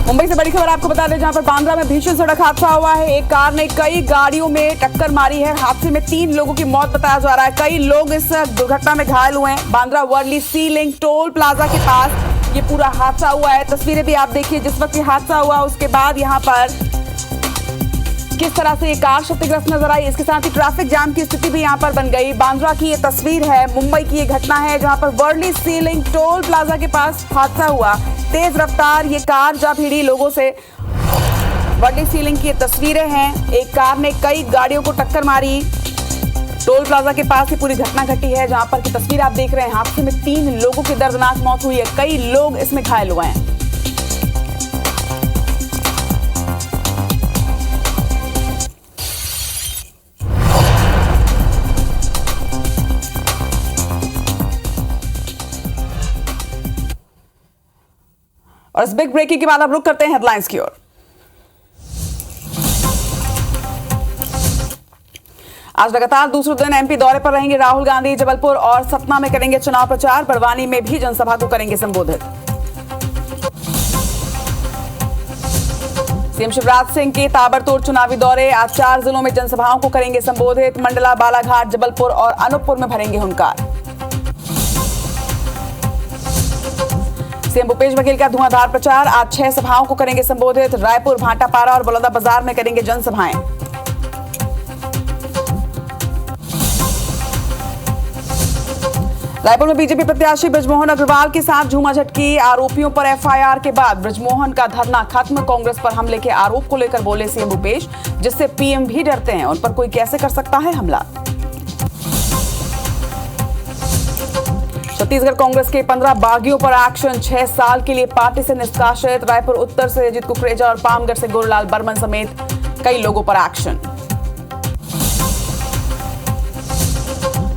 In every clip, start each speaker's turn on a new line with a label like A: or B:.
A: मुंबई से बड़ी खबर आपको बता दें, जहां पर बांद्रा में भीषण सड़क हादसा हुआ है। एक कार ने कई गाड़ियों में टक्कर मारी है। हादसे में 3 लोगों की मौत बताया जा रहा है। कई लोग इस दुर्घटना में घायल हुए हैं। बांद्रा वर्ली सी लिंक टोल प्लाजा के पास ये पूरा हादसा हुआ है। तस्वीरें भी आप देखिए, जिस वक्त ये हादसा हुआ उसके बाद यहाँ पर किस तरह से ये कार क्षतिग्रस्त नजर आई। इसके साथ ही ट्रैफिक जाम की स्थिति भी यहाँ पर बन गई। बांद्रा की ये तस्वीर है, मुंबई की ये घटना है, जहां पर वर्ली सी लिंक टोल प्लाजा के पास हादसा हुआ। तेज रफ्तार ये कार जा भिड़ी लोगों से। वर्ली सी लिंक की ये तस्वीरें हैं। एक कार ने कई गाड़ियों को टक्कर मारी। टोल प्लाजा के पास ये पूरी घटना घटी है, जहां पर की तस्वीर आप देख रहे हैं। हादसे में 3 लोगों की दर्दनाक मौत हुई है। कई लोग इसमें घायल हुए हैं। और इस बिग ब्रेकिंग के बाद आप रुक करते हैं हेडलाइंस की ओर। आज लगातार दूसरे दिन एमपी दौरे पर रहेंगे राहुल गांधी। जबलपुर और सतना में करेंगे चुनाव प्रचार। बड़वानी में भी जनसभा को करेंगे संबोधित। सीएम शिवराज सिंह के ताबड़तोड़ चुनावी दौरे। आज 4 जिलों में जनसभाओं को करेंगे संबोधित। मंडला, बालाघाट, जबलपुर और अनूपपुर में भरेंगे हुंकार। सीएम भूपेश बघेल का धुआंधार प्रचार। आज 6 सभाओं को करेंगे संबोधित। रायपुर, भाटापारा और बलौदाबाजार में करेंगे जनसभाएं। रायपुर में बीजेपी प्रत्याशी बृजमोहन अग्रवाल के साथ झूमाझटकी। आरोपियों पर एफआईआर के बाद बृजमोहन का धरना खत्म। कांग्रेस पर हमले के आरोप को लेकर बोले सीएम भूपेश, जिससे पीएम भी डरते हैं, उन पर कोई कैसे कर सकता है हमला। छत्तीसगढ़ कांग्रेस के 15 बागियों पर एक्शन। 6 साल के लिए पार्टी से निष्कासित। रायपुर उत्तर से अजित कुकरेजा और पामगढ़ से गुरुलाल बर्मन समेत कई लोगों पर एक्शन।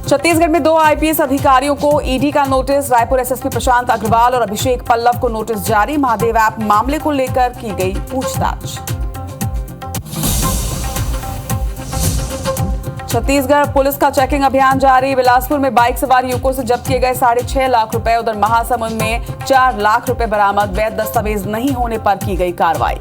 A: छत्तीसगढ़ में 2 आईपीएस अधिकारियों को ईडी का नोटिस। रायपुर एसएसपी प्रशांत अग्रवाल और अभिषेक पल्लव को नोटिस जारी। महादेव ऐप मामले को लेकर की गई पूछताछ। छत्तीसगढ़ पुलिस का चेकिंग अभियान जारी। बिलासपुर में बाइक सवार युवकों से जब्त किए गए 6.5 लाख रुपए। उधर महासमुंद में 4 लाख रुपए बरामद। वैध दस्तावेज नहीं होने पर की गई कार्रवाई।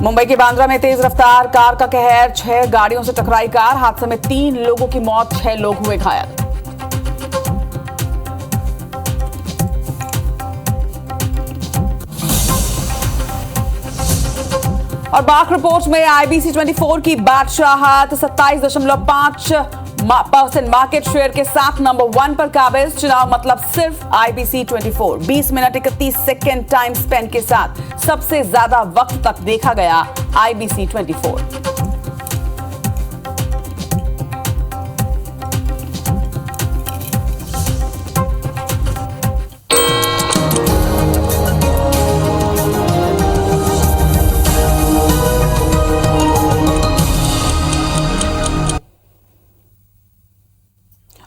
A: मुंबई के बांद्रा में तेज रफ्तार कार का कहर। 6 गाड़ियों से टकराई कार। हादसे में 3 लोगों की मौत, 6 लोग हुए घायल। और बाख रिपोर्ट में आईबीसी 24 की बादशाहत। 27.5% मार्केट शेयर के साथ नंबर 1 पर काबिज। चुनाव मतलब सिर्फ IBC 24। 20 minute 31 second time spend के साथ सबसे ज्यादा वक्त तक देखा गया आईबीसी 24।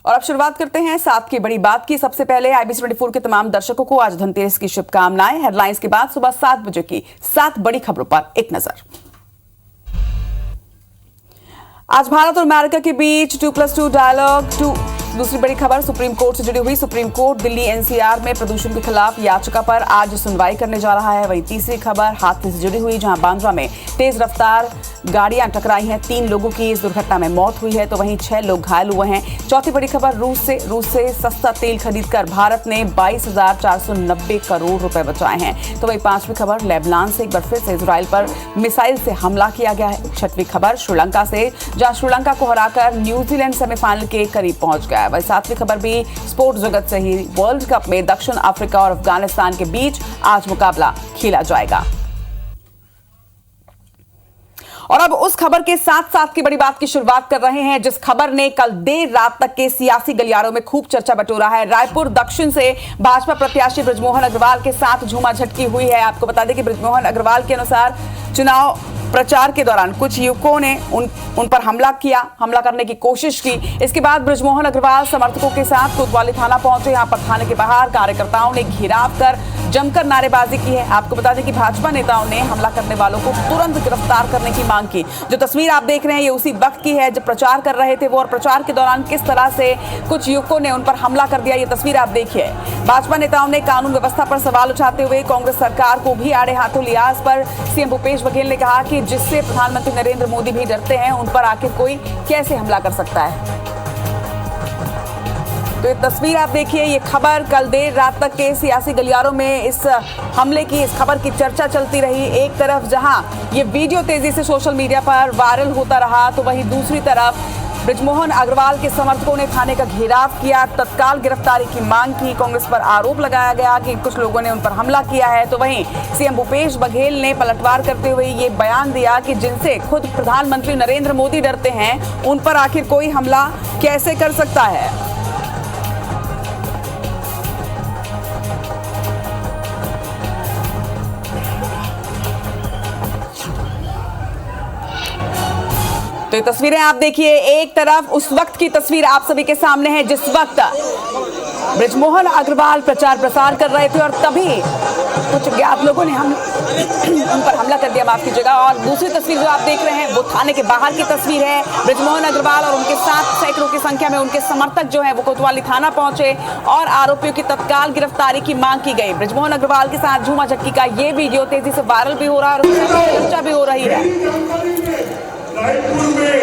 A: और अब शुरुआत करते हैं 7 की बड़ी बात की। सबसे पहले आईबीसी 24 के तमाम दर्शकों को आज धनतेरस की शुभकामनाएं। हेडलाइंस के बाद सुबह 7 बजे की 7 बड़ी खबरों पर एक नजर। आज भारत और अमेरिका के बीच 2+2 डायलॉग। दूसरी बड़ी खबर सुप्रीम कोर्ट से जुड़ी हुई। सुप्रीम कोर्ट दिल्ली एनसीआर में प्रदूषण के खिलाफ याचिका पर आज सुनवाई करने जा रहा है। वही तीसरी खबर हादसे से जुड़ी हुई, जहां बांद्रा में तेज रफ्तार गाड़ियां टकराई हैं। 3 लोगों की इस दुर्घटना में मौत हुई है, तो वहीं 6 लोग घायल हुए हैं। चौथी बड़ी खबर रूस से सस्ता तेल खरीदकर भारत ने 22,490 करोड़ रुपए बचाए हैं। तो वही 5वीं खबर लेबनान से एक बार फिर से इजराइल पर मिसाइल से हमला किया गया है। 6वीं खबर श्रीलंका से, जहां श्रीलंका को हराकर न्यूजीलैंड सेमीफाइनल के करीब पहुंच गया। वही 7वीं खबर भी स्पोर्ट्स जगत से ही। वर्ल्ड कप में दक्षिण अफ्रीका और अफगानिस्तान के बीच आज मुकाबला खेला जाएगा। और अब उस खबर के साथ की बड़ी बात की शुरुआत कर रहे हैं, जिस खबर ने कल देर रात तक के सियासी गलियारों में खूब चर्चा बटोरा है। रायपुर दक्षिण से भाजपा प्रत्याशी बृजमोहन अग्रवाल के साथ झूमाझटकी हुई है। आपको बता दें कि बृजमोहन अग्रवाल के अनुसार चुनाव प्रचार के दौरान कुछ युवकों ने उन पर हमला करने की कोशिश की। इसके बाद बृजमोहन अग्रवाल समर्थकों के साथ कोतवाली थाना पहुंचे। यहां पर थाने के बाहर कार्यकर्ताओं ने घेराव कर जमकर नारेबाजी की है। आपको बता दें कि भाजपा नेताओं ने हमला करने वालों को तुरंत गिरफ्तार करने की मांग की। जो तस्वीर आप देख रहे हैं ये उसी वक्त की है जब प्रचार कर रहे थे वो, और प्रचार के दौरान किस तरह से कुछ युवकों ने उन पर हमला कर दिया, ये तस्वीर आप देखिए। भाजपा नेताओं ने कानून व्यवस्था पर सवाल उठाते हुए कांग्रेस सरकार को भी आड़े हाथों लिया। इस पर सीएम भूपेश बघेल ने कहा कि जिससे प्रधानमंत्री नरेंद्र मोदी भी डरते हैं उन पर आखिर कोई कैसे हमला कर सकता है। तो ये तस्वीर आप देखिए, ये खबर कल देर रात तक के सियासी गलियारों में इस हमले की, इस खबर की चर्चा चलती रही। एक तरफ जहां ये वीडियो तेजी से सोशल मीडिया पर वायरल होता रहा तो वहीं दूसरी तरफ बृजमोहन अग्रवाल के समर्थकों ने थाने का घेराव किया, तत्काल गिरफ्तारी की मांग की। कांग्रेस पर आरोप लगाया गया कि कुछ लोगों ने उन पर हमला किया है। तो वहीं सीएम भूपेश बघेल ने पलटवार करते हुए ये बयान दिया कि जिनसे खुद प्रधानमंत्री नरेंद्र मोदी डरते हैं उन पर आखिर कोई हमला कैसे कर सकता है। तो ये तस्वीरें आप देखिए, एक तरफ उस वक्त की तस्वीर आप सभी के सामने है जिस वक्त बृजमोहन अग्रवाल प्रचार प्रसार कर रहे थे और तभी कुछ अज्ञात लोगों ने उन पर हमला कर दिया, माफ कीजिएगा। और दूसरी तस्वीर जो आप देख रहे हैं वो थाने के बाहर की तस्वीर है। बृजमोहन अग्रवाल और उनके साथ सैकड़ों की संख्या में उनके समर्थक जो है वो कोतवाली थाना पहुंचे और आरोपियों की तत्काल गिरफ्तारी की मांग की गई। बृजमोहन अग्रवाल के साथ झूमा झटकी का ये वीडियो तेजी से वायरल भी हो रहा है और चर्चा भी हो रही है।
B: रायपुर में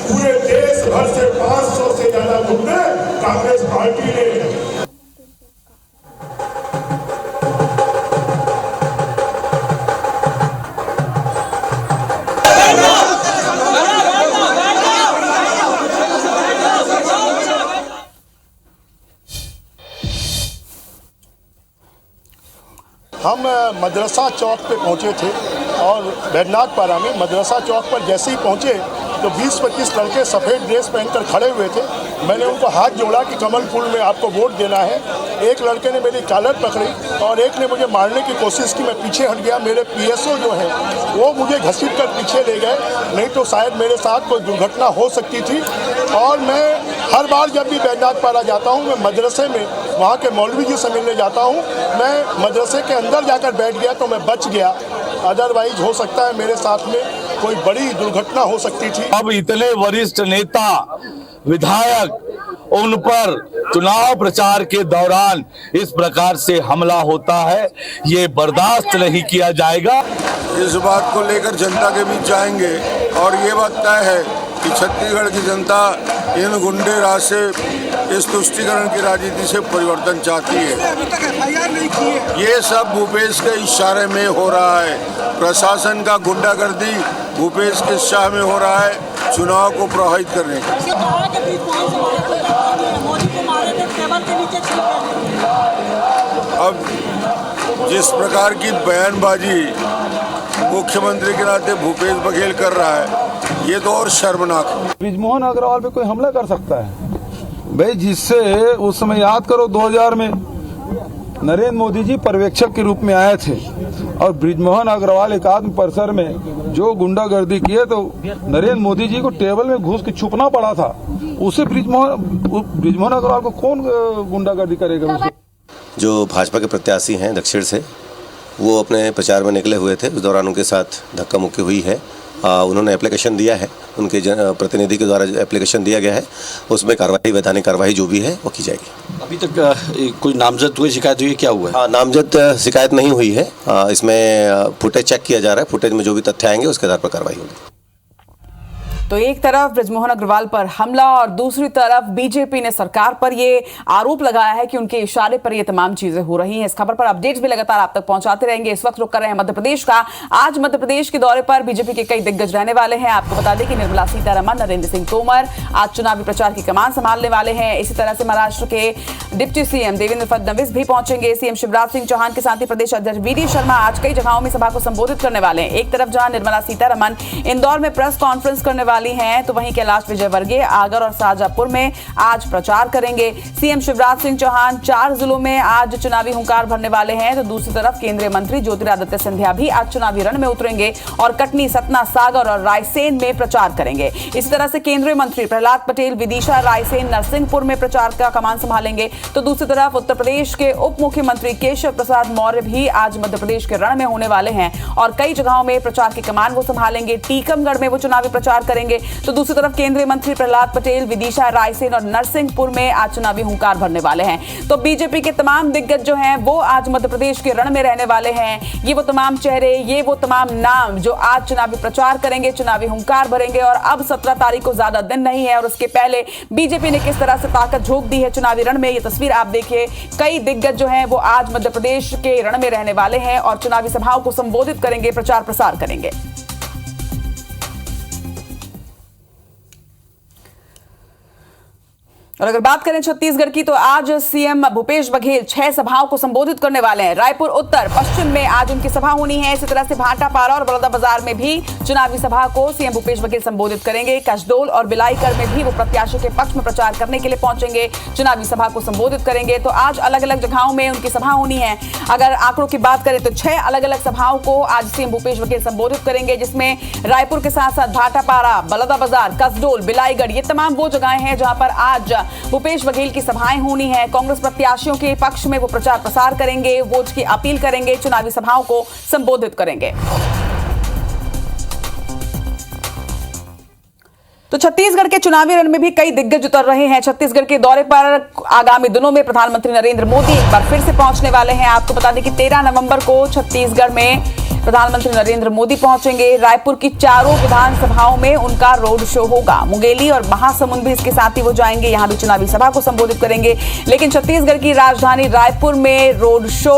B: पूरे देश भर से 500 से ज्यादा गुंडे कांग्रेस पार्टी ने हम मदरसा चौक पे पहुंचे थे और बैद्यनाथपारा में मदरसा चौक पर जैसे ही पहुंचे तो 20-25 लड़के सफ़ेद ड्रेस पहनकर खड़े हुए थे। मैंने उनको हाथ जोड़ा कि कमल फूल में आपको वोट देना है। एक लड़के ने मेरी कॉलर पकड़ी और एक ने मुझे मारने की कोशिश की। मैं पीछे हट गया। मेरे पीएसओ जो है वो मुझे घसीट कर पीछे ले गए, नहीं तो शायद मेरे साथ कोई दुर्घटना हो सकती थी। और मैं हर बार जब भी बैद्यनाथपारा जाता हूँ मैं मदरसे में वहाँ के मौलवी जी से मिलने जाता हूँ। मैं मदरसे के अंदर जाकर बैठ गया तो मैं बच गया, अदरवाइज हो सकता है मेरे साथ में कोई बड़ी दुर्घटना हो सकती थी।
C: अब इतने वरिष्ठ नेता विधायक उन पर चुनाव प्रचार के दौरान इस प्रकार से हमला होता है, ये बर्दाश्त नहीं किया जाएगा।
D: इस बात को लेकर जनता के बीच जाएंगे और ये बात तय है कि छत्तीसगढ़ की जनता इन गुंडे राज से, इस तुष्टीकरण की राजनीति से परिवर्तन चाहती है।
E: अभी तक एफआईआर नहीं की है।
D: ये सब भूपेश के इशारे में हो रहा है। प्रशासन का गुंडागर्दी भूपेश के शाह में हो रहा है चुनाव को प्रभावित करने का। अब जिस प्रकार की बयानबाजी मुख्यमंत्री के नाते भूपेश बघेल कर रहा है ये तो और शर्मनाक है।
F: बृजमोहन अग्रवाल पे कोई हमला कर सकता है भाई, जिससे उस समय याद करो 2000 में नरेंद्र मोदी जी पर्यवेक्षक के रूप में आए थे और बृजमोहन अग्रवाल एकात्म परिसर में जो गुंडागर्दी किए तो नरेंद्र मोदी जी को टेबल में घुस के छुपना पड़ा था। उसे बृजमोहन अग्रवाल को कौन गुंडागर्दी करेगा? उसे
G: जो भाजपा के प्रत्याशी हैं दक्षिण से, वो अपने प्रचार में निकले हुए थे। उस दौरान उनके साथ धक्का मुक्की हुई है। उन्होंने एप्लीकेशन दिया है, उनके प्रतिनिधि के द्वारा एप्लीकेशन दिया गया है, उसमें कार्रवाई, वैधानिक कार्रवाई जो भी है वो की जाएगी।
H: अभी तक कोई नामजद हुई शिकायत हुई है, क्या हुआ है?
G: नामजद शिकायत नहीं हुई है। इसमें फुटेज चेक किया जा रहा है, फुटेज में जो भी तथ्य आएंगे उसके आधार पर कार्रवाई होगी।
A: तो एक तरफ बृजमोहन अग्रवाल पर हमला और दूसरी तरफ बीजेपी ने सरकार पर ये आरोप लगाया है कि उनके इशारे पर ये तमाम चीजें हो रही हैं। इस खबर पर अपडेट्स भी लगातार आप तक पहुंचाते रहेंगे। इस वक्त रुक कर रहे हैं मध्य प्रदेश का। आज मध्य प्रदेश के दौरे पर बीजेपी के कई दिग्गज रहने वाले हैं। आपको बता दें कि निर्मला सीतारमण, नरेंद्र सिंह तोमर आज चुनावी प्रचार की कमान संभालने वाले हैं। इसी तरह से महाराष्ट्र के डिप्टी सीएम देवेंद्र फडणवीस भी पहुंचेंगे। सीएम शिवराज सिंह चौहान के साथ ही प्रदेश अध्यक्ष वी.डी. शर्मा आज कई जगहों में सभा को संबोधित करने वाले हैं। एक तरफ जहां निर्मला सीतारमण इंदौर में प्रेस कॉन्फ्रेंस करने वाले वाली हैं, तो वहीं कैलाश विजयवर्गीय आगर और शाहजहांपुर में आज प्रचार करेंगे। सीएम शिवराज सिंह चौहान 4 जिलों में आज चुनावी हुंकार भरने वाले हैं, तो दूसरी तरफ केंद्रीय मंत्री ज्योतिरादित्य सिंधिया भी आज चुनावी रण में उतरेंगे और कटनी, सतना, सागर और रायसेन में प्रचार करेंगे। इसी तरह से केंद्रीय मंत्री प्रहलाद पटेल विदिशा, रायसेन, नरसिंहपुर में प्रचार का कमान संभालेंगे। तो दूसरी तरफ उत्तर प्रदेश के उप मुख्यमंत्री केशव प्रसाद मौर्य भी आज मध्य प्रदेश के रण में होने वाले हैं और कई जगहों में प्रचार की कमान वो संभालेंगे। टीकमगढ़ में वो चुनावी प्रचार करेंगे। तो दूसरी तरफ केंद्रीय मंत्री प्रहलाद पटेल विदिशा, रायसेन और नरसिंहपुर में आज चुनावी हुंकार भरने वाले हैं। तो बीजेपी के तमाम दिग्गज जो हैं वो आज मध्य प्रदेश के रण में रहने वाले हैं। ये वो तमाम चेहरे, ये वो तमाम नाम जो आज चुनावी प्रचार करेंगे, चुनावी हुंकार भरेंगे। और अब 17 तारीख को ज्यादा दिन नहीं है और उसके पहले बीजेपी ने किस तरह से ताकत झोंक दी है चुनावी रण में, ये तस्वीर आप देखिए। कई दिग्गज जो हैं वो आज मध्य प्रदेश के रण में रहने वाले हैं और चुनावी सभाओं को संबोधित करेंगे, प्रचार प्रसार करेंगे। और अगर बात करें छत्तीसगढ़ की, तो आज सीएम भूपेश बघेल 6 सभाओं को संबोधित करने वाले हैं। रायपुर उत्तर, पश्चिम में आज उनकी सभा होनी है। इसी तरह से भाटापारा और बलौदाबाजार में भी चुनावी सभा को सीएम भूपेश बघेल संबोधित करेंगे। कसडोल और बिलाईकर में भी वो प्रत्याशी के पक्ष में प्रचार करने के लिए पहुंचेंगे, चुनावी सभा को संबोधित करेंगे। तो आज अलग अलग जगहों में उनकी सभा होनी है। अगर आंकड़ों की बात करें तो 6 अलग अलग सभाओं को आज सीएम भूपेश बघेल संबोधित करेंगे, जिसमें रायपुर के साथ साथ भाटापारा, बलौदाबाजार, कसडोल, बिलाईगढ़, ये तमाम वो जगहें हैं जहां पर आज भूपेश बघेल की सभाएं होनी है। कांग्रेस प्रत्याशियों के पक्ष में वो प्रचार प्रसार करेंगे, वोट की अपील करेंगे, चुनावी सभाओं को संबोधित करेंगे। तो छत्तीसगढ़ के चुनावी रण में भी कई दिग्गज उतर रहे हैं। छत्तीसगढ़ के दौरे पर आगामी दिनों में प्रधानमंत्री नरेंद्र मोदी एक बार फिर से पहुंचने वाले हैं। आपको बता दें कि 13 नवंबर को छत्तीसगढ़ में प्रधानमंत्री नरेंद्र मोदी पहुंचेंगे। रायपुर की चारों विधानसभाओं में उनका रोड शो होगा। मुंगेली और महासमुंद भी इसके साथ ही वो जाएंगे, यहां भी चुनावी सभा को संबोधित करेंगे। लेकिन छत्तीसगढ़ की राजधानी रायपुर में रोड शो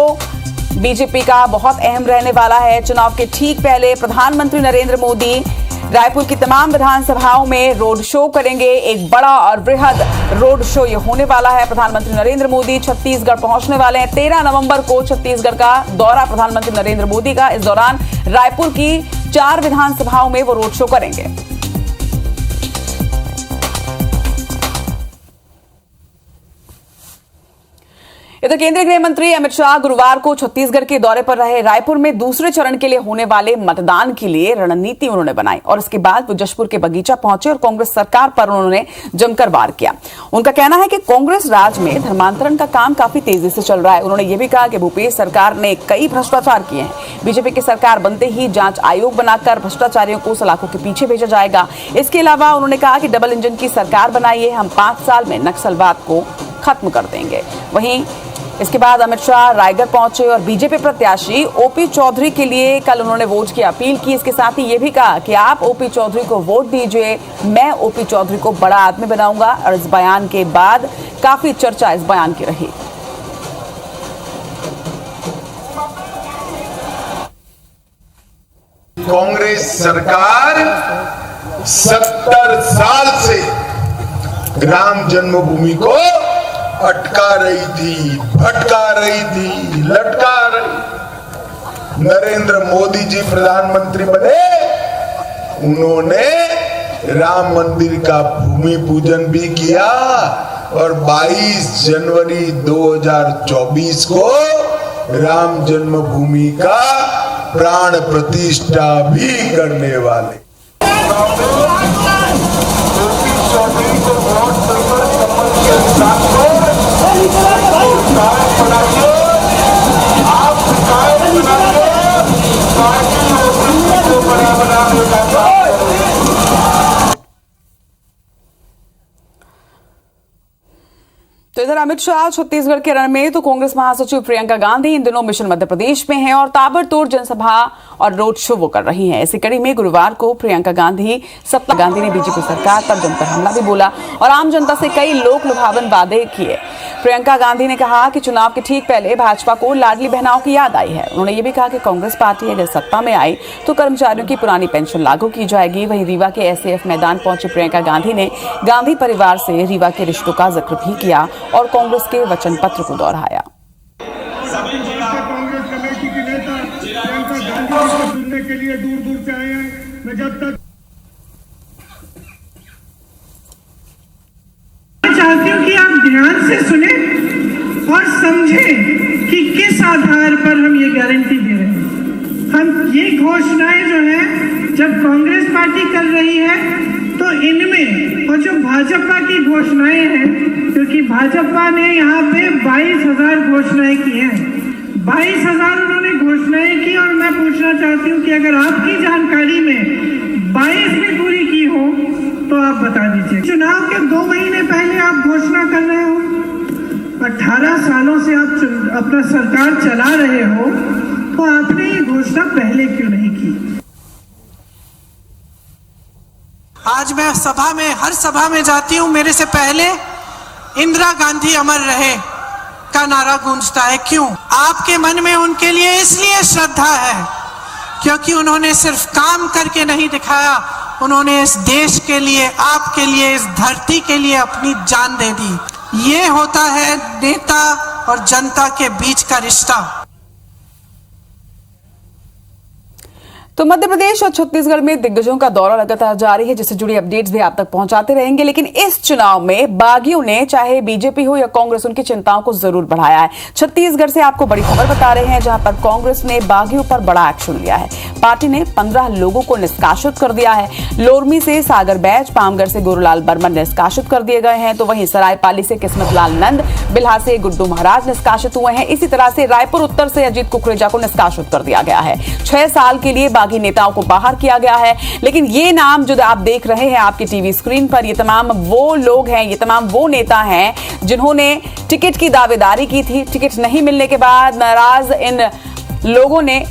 A: बीजेपी का बहुत अहम रहने वाला है। चुनाव के ठीक पहले प्रधानमंत्री नरेंद्र मोदी रायपुर की तमाम विधानसभाओं में रोड शो करेंगे। एक बड़ा और बृहद रोड शो ये होने वाला है। प्रधानमंत्री नरेंद्र मोदी छत्तीसगढ़ पहुंचने वाले हैं। 13 नवंबर को छत्तीसगढ़ का दौरा प्रधानमंत्री नरेंद्र मोदी का। इस दौरान रायपुर की 4 विधानसभाओं में वो रोड शो करेंगे। इधर केंद्रीय गृह मंत्री अमित शाह गुरुवार को छत्तीसगढ़ के दौरे पर रहे। रायपुर में दूसरे चरण के लिए होने वाले मतदान के लिए रणनीति उन्होंने बनाई और उसके बाद वो जशपुर के बगीचा पहुंचे और कांग्रेस सरकार पर उन्होंने जमकर वार किया। उनका कहना है कि कांग्रेस राज में धर्मांतरण का काम काफी तेजी से चल रहा है। उन्होंने ये भी कहा कि भूपेश सरकार ने कई भ्रष्टाचार किए हैं। बीजेपी की सरकार बनते ही जांच आयोग बनाकर भ्रष्टाचारियों को सलाखों के पीछे भेजा जाएगा। इसके अलावा उन्होंने कहा कि डबल इंजन की सरकार बनाई है, हम 5 साल में नक्सलवाद को खत्म कर देंगे। वहीं इसके बाद अमित शाह रायगढ़ पहुंचे और बीजेपी प्रत्याशी ओपी चौधरी के लिए कल उन्होंने वोट की अपील की। इसके साथ ही ये भी कहा कि आप ओपी चौधरी को वोट दीजिए, मैं ओपी चौधरी को बड़ा आदमी बनाऊंगा। और इस बयान के बाद काफी चर्चा इस बयान की रही।
I: कांग्रेस सरकार 70 साल से राम जन्मभूमि को अटका रही थी, भटका रही थी, लटका रही। नरेंद्र मोदी जी प्रधानमंत्री बने, उन्होंने राम मंदिर का भूमि पूजन भी किया और 22 जनवरी 2024 को राम जन्मभूमि का प्राण प्रतिष्ठा भी करने वाले।
A: तो इधर अमित शाह छत्तीसगढ़ के रण में, तो कांग्रेस महासचिव प्रियंका गांधी इन दिनों मिशन मध्य प्रदेश में हैं और ताबड़तोड़ जनसभा और रोड शो वो कर रही हैं। इसी कड़ी में गुरुवार को प्रियंका गांधी ने बीजेपी सरकार पर जमकर हमला भी बोला और आम जनता से कई लोक लुभावन वादे किए। प्रियंका गांधी ने कहा कि चुनाव के ठीक पहले भाजपा को लाडली बहनाओं की याद आई है। उन्होंने ये भी कहा कि कांग्रेस पार्टी अगर सत्ता में आई तो कर्मचारियों की पुरानी पेंशन लागू की जाएगी। वहीं रीवा के एसएएफ मैदान पहुंचे प्रियंका गांधी ने गांधी परिवार से रीवा के रिश्तों का जिक्र भी किया और कांग्रेस के वचन पत्र को दोहराया।
E: कांग्रेस कमेटी की नेता प्रियंका गांधी को सुनने के लिए दूर दूर से आए हैं। मैं जब तक हम ये घोषणाएं जो है जब कांग्रेस पार्टी कर रही है तो इनमें और जो भाजपा की घोषणाएं हैं, क्योंकि भाजपा ने यहाँ पे 22,000 घोषणाएं की हैं, 22,000 उन्होंने घोषणाएं की, और मैं पूछना चाहती हूँ कि अगर आपकी जानकारी में 22 भी पूरी की हो तो आप बता दीजिए। चुनाव के 2 महीने पहले आप घोषणा कर रहे हो, 18 सालों से आप अपना सरकार चला रहे हो, तो आपने ये घोषणा पहले क्यों नहीं की?
J: आज मैं हर सभा में जाती हूँ, मेरे से पहले इंदिरा गांधी अमर रहे का नारा गूंजता है। क्यों? आपके मन में उनके लिए इसलिए श्रद्धा है क्योंकि उन्होंने सिर्फ काम करके नहीं दिखाया, उन्होंने इस देश के लिए, आपके लिए, इस धरती के लिए अपनी जान दे दी। ये होता है नेता और जनता के बीच का रिश्ता।
A: तो मध्य प्रदेश और छत्तीसगढ़ में दिग्गजों का दौरा लगातार जारी है, जिससे जुड़ी अपडेट्स भी आप तक पहुंचाते रहेंगे। लेकिन इस चुनाव में बागियों ने, चाहे बीजेपी हो या कांग्रेस, उनकी चिंताओं को जरूर बढ़ाया है। छत्तीसगढ़ से आपको बड़ी खबर बता रहे हैं, जहां पर कांग्रेस ने बागियों पर बड़ा एक्शन लिया है। पार्टी ने 15 लोगों को निष्कासित कर दिया है। लोरमी से सागर बैच, पामगढ़ से गुरुलाल बर्मन निष्कासित कर दिए गए हैं, तो वहीं सरायपाली से किस्मत लाल नंद, बिल्हा से गुड्डू महाराज निष्कासित हुए हैं। इसी तरह से रायपुर उत्तर से अजीत कुकरेजा को निष्कासित कर दिया गया है। 6 साल के लिए बागी नेताओं को बाहर किया गया है। लेकिन ये नाम जो आप देख रहे हैं आपकी टीवी स्क्रीन पर, ये तमाम वो लोग हैं, ये तमाम वो नेता हैं जिन्होंने टिकट की दावेदारी की थी। टिकट नहीं मिलने के बाद नाराज इन लोगों ने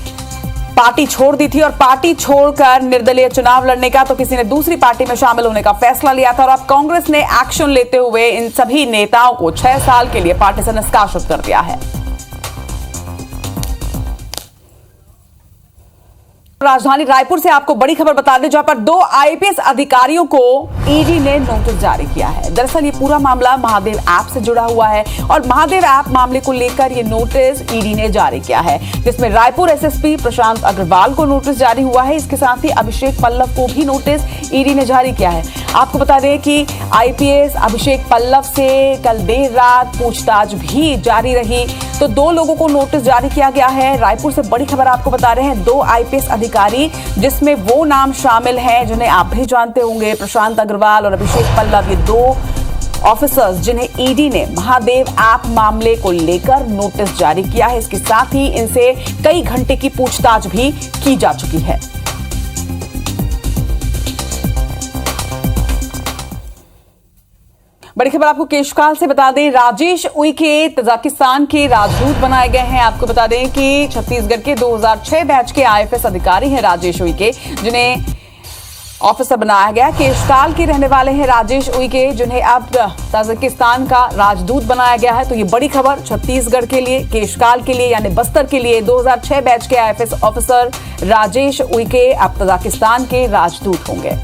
A: पार्टी छोड़ दी थी, और पार्टी छोड़कर निर्दलीय चुनाव लड़ने का, तो किसी ने दूसरी पार्टी में शामिल होने का फैसला लिया था। और अब कांग्रेस ने एक्शन लेते हुए इन सभी नेताओं को 6 साल के लिए पार्टी से निष्कासित कर दिया है। राजधानी रायपुर से आपको बड़ी खबर बता दें, जहां पर 2 आईपीएस अधिकारियों को ईडी ने नोटिस जारी किया है। दरअसल ये पूरा मामला महादेव ऐप से जुड़ा हुआ है, और महादेव ऐप मामले को लेकर ये नोटिस ईडी ने जारी किया है, जिसमें रायपुर एसएसपी प्रशांत अग्रवाल को नोटिस जारी हुआ है। इसके साथ ही अभिषेक पल्लव को भी नोटिस ईडी ने जारी किया है। आपको बता दें कि आईपीएस अभिषेक पल्लव से कल देर रात पूछताछ भी जारी रही, तो 2 लोगों को नोटिस जारी किया गया है। रायपुर से बड़ी खबर आपको बता रहे हैं, 2 आईपीएस अधिकारी, जिसमें वो नाम शामिल हैं जिन्हें आप भी जानते होंगे, प्रशांत अग्रवाल और अभिषेक पल्लव। ये 2 ऑफिसर्स जिन्हें ईडी ने महादेव ऐप मामले को लेकर नोटिस जारी किया है। इसके साथ ही इनसे कई घंटे की पूछताछ भी की जा चुकी है। बड़ी खबर आपको केशकाल से बता दें, राजेश उइके तजाकिस्तान के राजदूत बनाए गए हैं। आपको बता दें कि छत्तीसगढ़ के 2006 बैच के आईएफएस अधिकारी हैं राजेश उइके, जिन्हें ऑफिसर बनाया गया। केशकाल के रहने वाले हैं राजेश उइके, जिन्हें अब तजाकिस्तान का राजदूत बनाया गया है। तो ये बड़ी खबर छत्तीसगढ़ के लिए, केशकाल के लिए, यानी बस्तर के लिए 2006 बैच के आईएफएस ऑफिसर राजेश उइके अब तजाकिस्तान के राजदूत होंगे।